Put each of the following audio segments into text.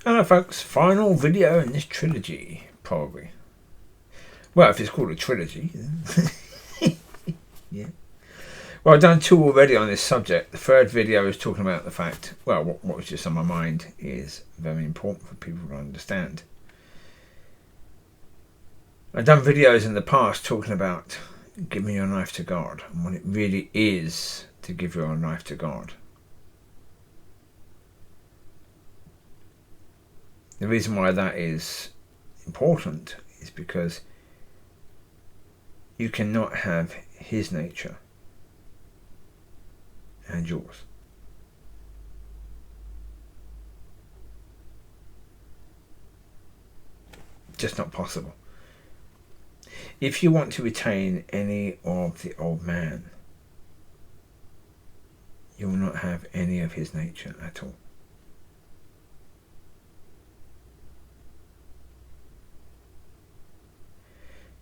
Hello folks, final video in this trilogy, probably. Well, if it's called a trilogy. Yeah. Well, I've done 2 already on this subject. The 3rd video is talking about the fact, well, what was just on my mind is very important for people to understand. I've done videos in the past talking about giving your life to God and what it really is to give your life to God. The reason why that is important is because you cannot have his nature and yours. Just not possible. If you want to retain any of the old man, you will not have any of his nature at all.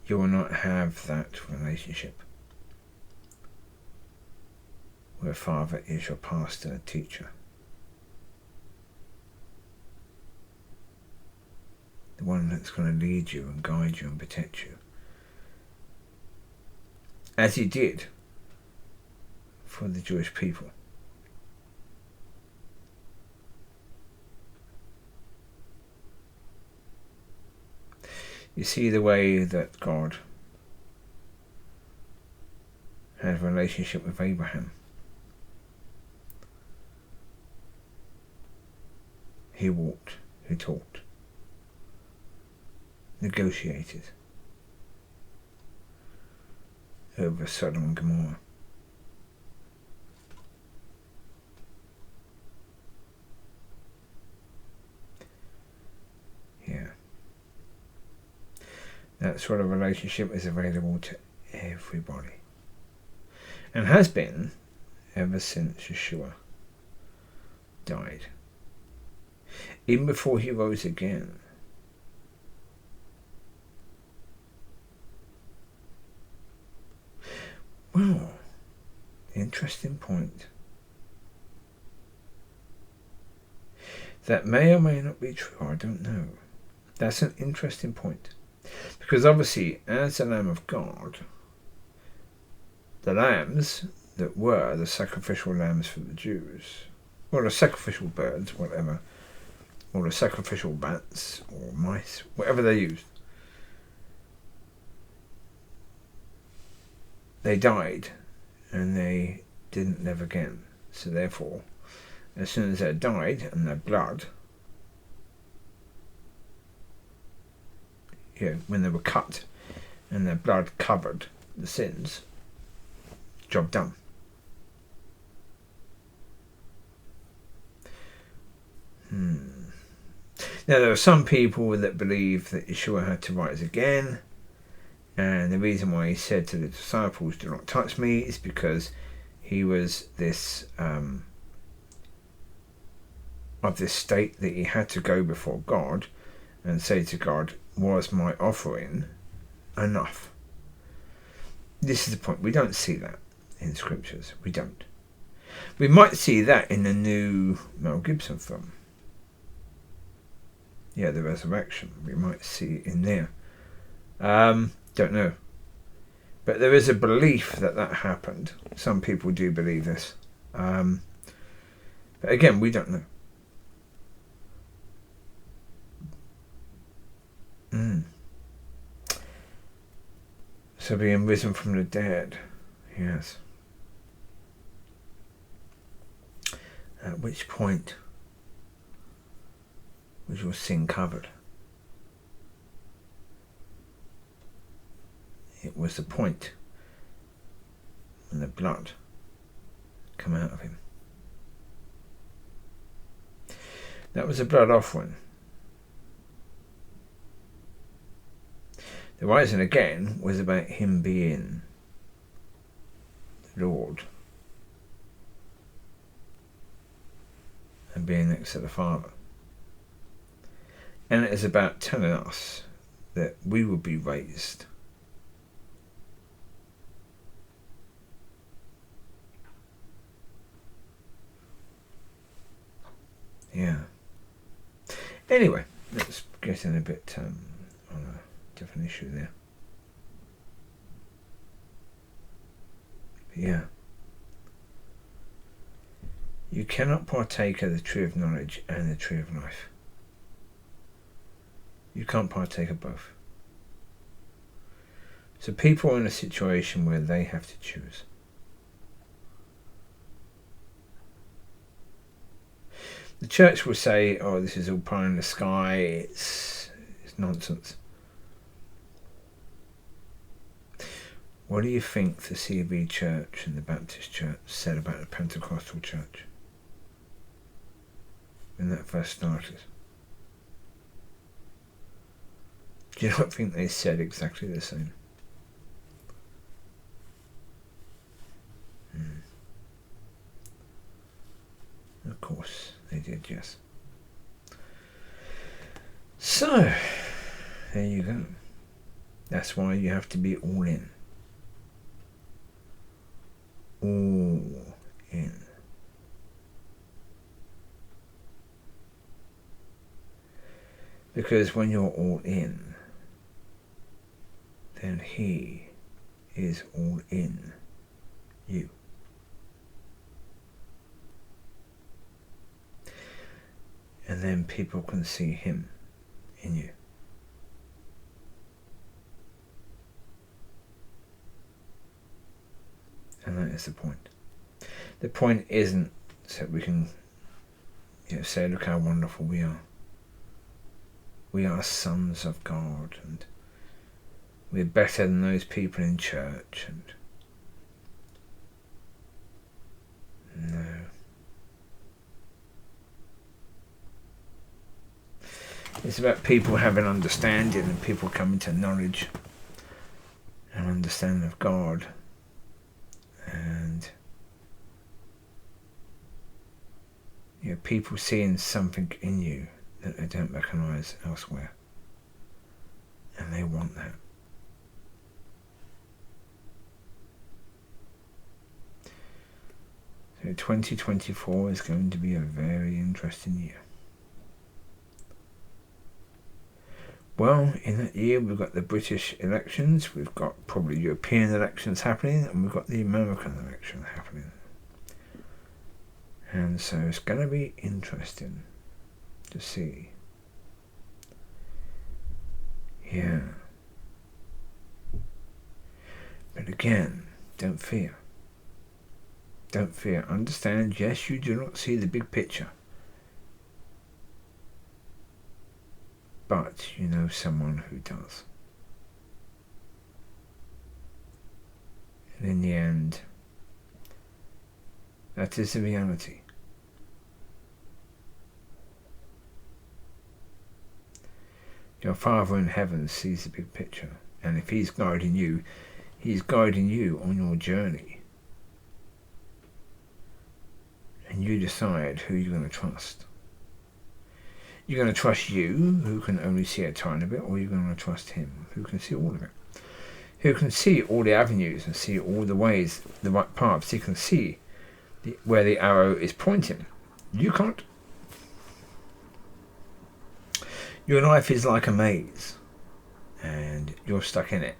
You will not have that relationship where Father is your pastor and teacher. The one that's going to lead you and guide you and protect you. As he did for the Jewish people. You see the way that God had a relationship with Abraham. He walked, he talked, negotiated over Sodom and Gomorrah. Yeah. That sort of relationship is available to everybody. And has been ever since Yeshua died. Even before he rose again. Well, interesting point. That may or may not be true, I don't know. That's an interesting point. Because obviously, as the Lamb of God, the lambs that were the sacrificial lambs for the Jews, or the sacrificial birds, whatever, or the sacrificial bats, or mice, whatever they used, they died, and they didn't live again. So therefore, as soon as they died, and their blood, when they were cut, and their blood covered the sins, job done. Now there are some people that believe that Yeshua had to rise again, and the reason why he said to the disciples, "Do not touch me," is because he was this of this state that he had to go before God and say to God, "Was my offering enough?" This is the point. We don't see that in scriptures. We don't. We might see that in the new Mel Gibson film. Yeah, the resurrection. We might see it in there. Don't know. But there is a belief that that happened. Some people do believe this. But again, we don't know. So being risen from the dead, yes. At which point was your sin covered? It was the point when the blood come out of him. That was a blood offering. The rising again was about him being the Lord and being next to the Father. And it is about telling us that we will be raised. Yeah. Anyway, let's get in a bit on a different issue there. But yeah. You cannot partake of the tree of knowledge and the tree of life. You can't partake of both. So people are in a situation where they have to choose. The church will say, oh, this is all pie in the sky, it's nonsense. What do you think the CB Church and the Baptist Church said about the Pentecostal Church when that first started? Do you not think they said exactly the same? Of course they did, yes. So, there you go. That's why you have to be all in. All in. Because when you're all in, then he is all in you. And then people can see him in you. And that is the point. The point isn't so we can say, look how wonderful we are. We are sons of God, and we're better than those people in church. And no. It's about people having understanding and people coming to knowledge and understanding of God. And people seeing something in you that they don't recognise elsewhere. And they want that. So 2024 is going to be a very interesting year. Well, in that year we've got the British elections, we've got probably European elections happening, and we've got the American election happening. And so it's going to be interesting to see. Yeah. But again, don't fear. Don't fear. Understand, yes, you do not see the big picture. But you know someone who does. And in the end, that is the reality. Your Father in heaven sees the big picture. And if he's guiding you on your journey. And you decide who you're going to trust. You're going to trust you, who can only see a tiny bit, or you're going to trust him, who can see all of it. Who can see all the avenues and see all the ways, the right paths. He can see where the arrow is pointing. You can't. Your life is like a maze, and you're stuck in it.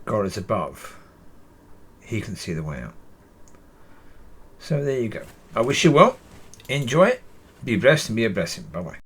God is above. He can see the way out. So there you go. I wish you well. Enjoy it. Be blessed and be a blessing. Bye-bye.